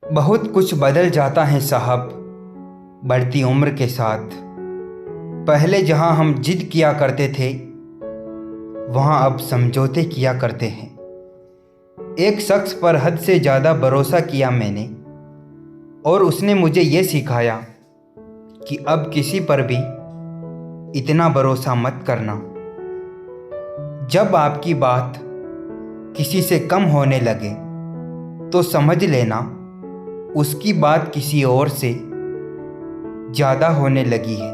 बहुत कुछ बदल जाता है साहब बढ़ती उम्र के साथ। पहले जहां हम जिद किया करते थे वहां अब समझौते किया करते हैं। एक शख्स पर हद से ज़्यादा भरोसा किया मैंने और उसने मुझे ये सिखाया कि अब किसी पर भी इतना भरोसा मत करना। जब आपकी बात किसी से कम होने लगे तो समझ लेना उसकी बात किसी और से ज़्यादा होने लगी है।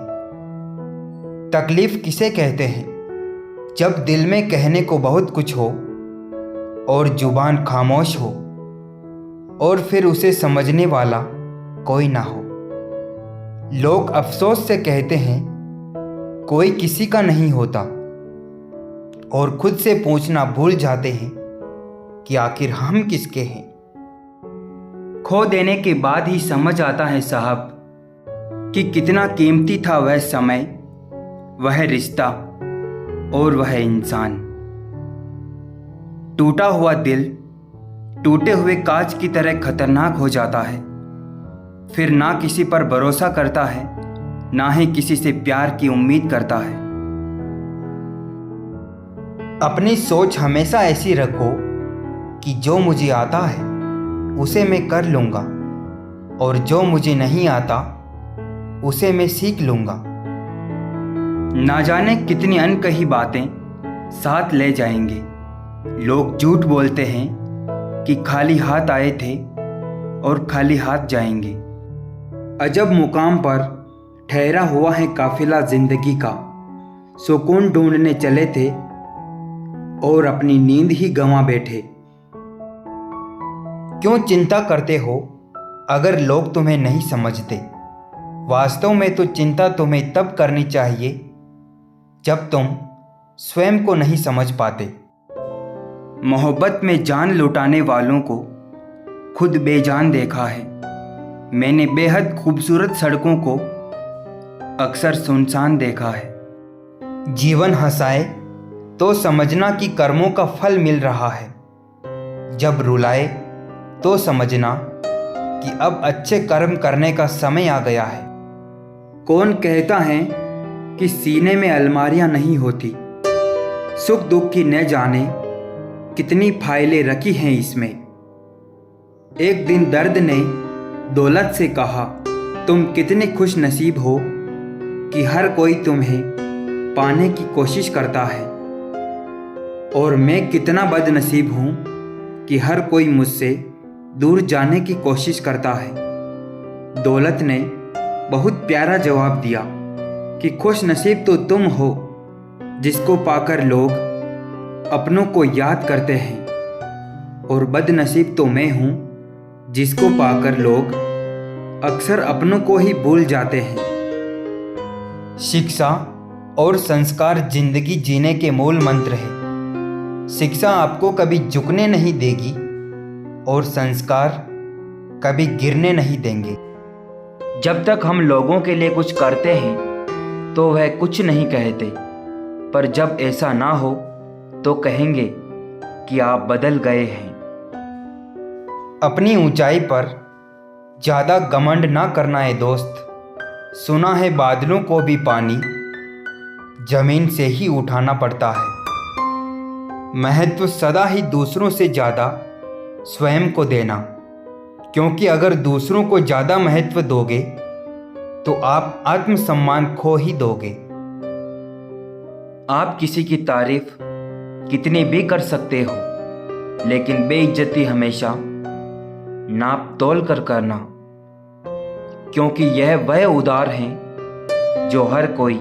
तकलीफ़ किसे कहते हैं? जब दिल में कहने को बहुत कुछ हो और ज़ुबान खामोश हो और फिर उसे समझने वाला कोई ना हो। लोग अफसोस से कहते हैं कोई किसी का नहीं होता और खुद से पूछना भूल जाते हैं कि आखिर हम किसके हैं। खो देने के बाद ही समझ आता है साहब कि कितना कीमती था वह समय, वह रिश्ता और वह इंसान। टूटा हुआ दिल टूटे हुए कांच की तरह खतरनाक हो जाता है। फिर ना किसी पर भरोसा करता है, ना ही किसी से प्यार की उम्मीद करता है। अपनी सोच हमेशा ऐसी रखो कि जो मुझे आता है उसे मैं कर लूँगा और जो मुझे नहीं आता उसे मैं सीख लूँगा। ना जाने कितनी अनकही बातें साथ ले जाएंगे। लोग झूठ बोलते हैं कि खाली हाथ आए थे और खाली हाथ जाएंगे। अजब मुकाम पर ठहरा हुआ है काफिला जिंदगी का। सुकून ढूंढने चले थे और अपनी नींद ही गंवा बैठे। क्यों चिंता करते हो अगर लोग तुम्हें नहीं समझते? वास्तव में तो चिंता तुम्हें तब करनी चाहिए जब तुम स्वयं को नहीं समझ पाते। मोहब्बत में जान लुटाने वालों को खुद बेजान देखा है। मैंने बेहद खूबसूरत सड़कों को अक्सर सुनसान देखा है। जीवन हंसाए तो समझना कि कर्मों का फल मिल रहा है। जब रुलाए तो समझना कि अब अच्छे कर्म करने का समय आ गया है। कौन कहता है कि सीने में अलमारियां नहीं होती? सुख दुख की न जाने कितनी फाइलें रखी हैं इसमें। एक दिन दर्द ने दौलत से कहा, तुम कितने खुश नसीब हो कि हर कोई तुम्हें पाने की कोशिश करता है, और मैं कितना बदनसीब हूँ कि हर कोई मुझसे दूर जाने की कोशिश करता है। दौलत ने बहुत प्यारा जवाब दिया कि खुश नसीब तो तुम हो जिसको पाकर लोग अपनों को याद करते हैं, और बदनसीब तो मैं हूँ जिसको पाकर लोग अक्सर अपनों को ही भूल जाते हैं। शिक्षा और संस्कार जिंदगी जीने के मूल मंत्र है। शिक्षा आपको कभी झुकने नहीं देगी और संस्कार कभी गिरने नहीं देंगे। जब तक हम लोगों के लिए कुछ करते हैं तो वह कुछ नहीं कहते, पर जब ऐसा ना हो तो कहेंगे कि आप बदल गए हैं। अपनी ऊंचाई पर ज़्यादा घमंड ना करना है दोस्त। सुना है बादलों को भी पानी जमीन से ही उठाना पड़ता है। महत्व सदा ही दूसरों से ज़्यादा स्वयं को देना, क्योंकि अगर दूसरों को ज़्यादा महत्व दोगे तो आप आत्मसम्मान खो ही दोगे। आप किसी की तारीफ कितनी भी कर सकते हो, लेकिन बेइज्जती हमेशा नाप तोल कर करना, क्योंकि यह वह उधार हैं जो हर कोई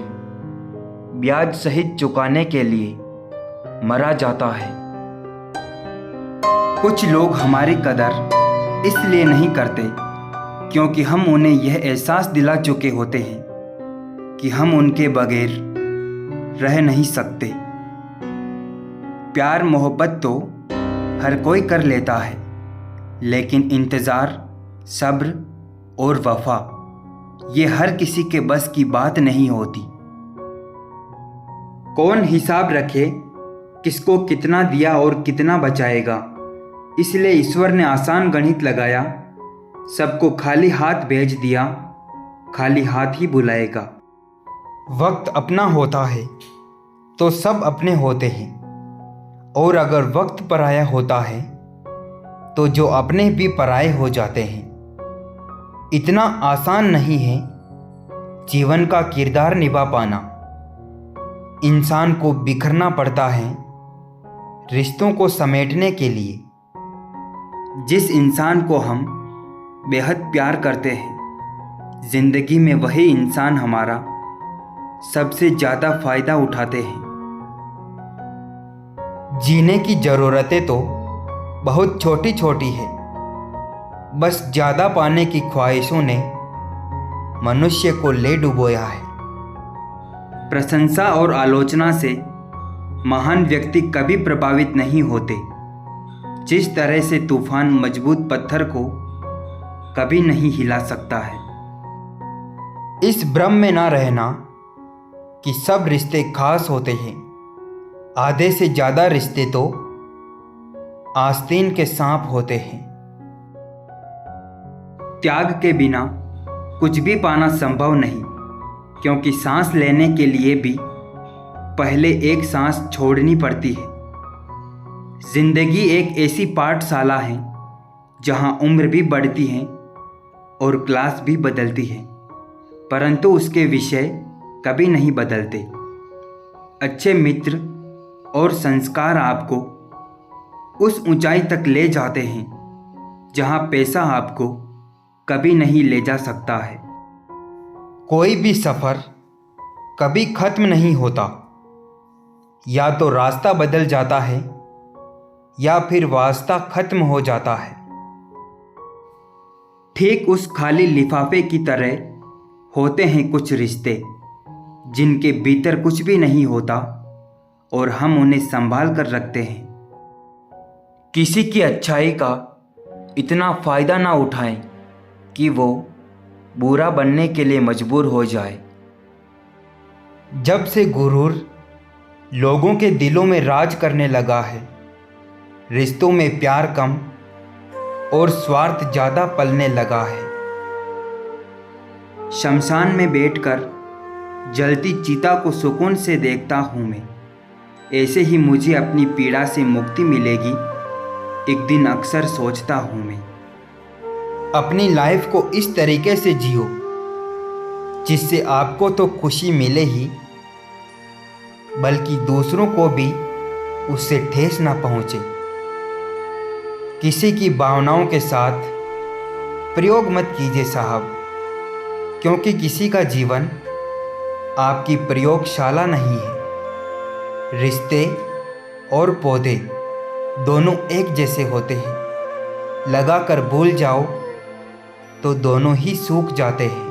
ब्याज सहित चुकाने के लिए मरा जाता है। कुछ लोग हमारी कदर इसलिए नहीं करते क्योंकि हम उन्हें यह एहसास दिला चुके होते हैं कि हम उनके बगैर रह नहीं सकते। प्यार मोहब्बत तो हर कोई कर लेता है, लेकिन इंतज़ार, सब्र और वफा ये हर किसी के बस की बात नहीं होती। कौन हिसाब रखे किसको कितना दिया और कितना बचाएगा? इसलिए ईश्वर ने आसान गणित लगाया, सबको खाली हाथ भेज दिया, खाली हाथ ही बुलाएगा। वक्त अपना होता है तो सब अपने होते हैं, और अगर वक्त पराया होता है तो जो अपने भी पराये हो जाते हैं। इतना आसान नहीं है जीवन का किरदार निभा पाना। इंसान को बिखरना पड़ता है रिश्तों को समेटने के लिए। जिस इंसान को हम बेहद प्यार करते हैं, जिंदगी में वही इंसान हमारा सबसे ज़्यादा फायदा उठाते हैं। जीने की ज़रूरतें तो बहुत छोटी छोटी है, बस ज़्यादा पाने की ख्वाहिशों ने मनुष्य को ले डुबोया है। प्रशंसा और आलोचना से महान व्यक्ति कभी प्रभावित नहीं होते, जिस तरह से तूफान मजबूत पत्थर को कभी नहीं हिला सकता है। इस भ्रम में ना रहना कि सब रिश्ते खास होते हैं। आधे से ज़्यादा रिश्ते तो आस्तीन के सांप होते हैं। त्याग के बिना कुछ भी पाना संभव नहीं, क्योंकि सांस लेने के लिए भी पहले एक सांस छोड़नी पड़ती है। जिंदगी एक ऐसी पाठशाला है जहां उम्र भी बढ़ती है और क्लास भी बदलती है, परंतु उसके विषय कभी नहीं बदलते। अच्छे मित्र और संस्कार आपको उस ऊंचाई तक ले जाते हैं जहां पैसा आपको कभी नहीं ले जा सकता है। कोई भी सफ़र कभी ख़त्म नहीं होता। या तो रास्ता बदल जाता है या फिर वास्ता ख़त्म हो जाता है। ठीक उस खाली लिफाफे की तरह होते हैं कुछ रिश्ते, जिनके भीतर कुछ भी नहीं होता और हम उन्हें संभाल कर रखते हैं। किसी की अच्छाई का इतना फ़ायदा ना उठाएं कि वो बुरा बनने के लिए मजबूर हो जाए। जब से गुरूर लोगों के दिलों में राज करने लगा है, रिश्तों में प्यार कम और स्वार्थ ज़्यादा पलने लगा है। शमशान में बैठकर जलती चिता को सुकून से देखता हूँ मैं। ऐसे ही मुझे अपनी पीड़ा से मुक्ति मिलेगी एक दिन, अक्सर सोचता हूँ मैं। अपनी लाइफ को इस तरीके से जियो जिससे आपको तो खुशी मिले ही, बल्कि दूसरों को भी उससे ठेस ना पहुँचे। किसी की भावनाओं के साथ प्रयोग मत कीजिए साहब, क्योंकि किसी का जीवन आपकी प्रयोगशाला नहीं है। रिश्ते और पौधे दोनों एक जैसे होते हैं। लगाकर भूल जाओ तो दोनों ही सूख जाते हैं।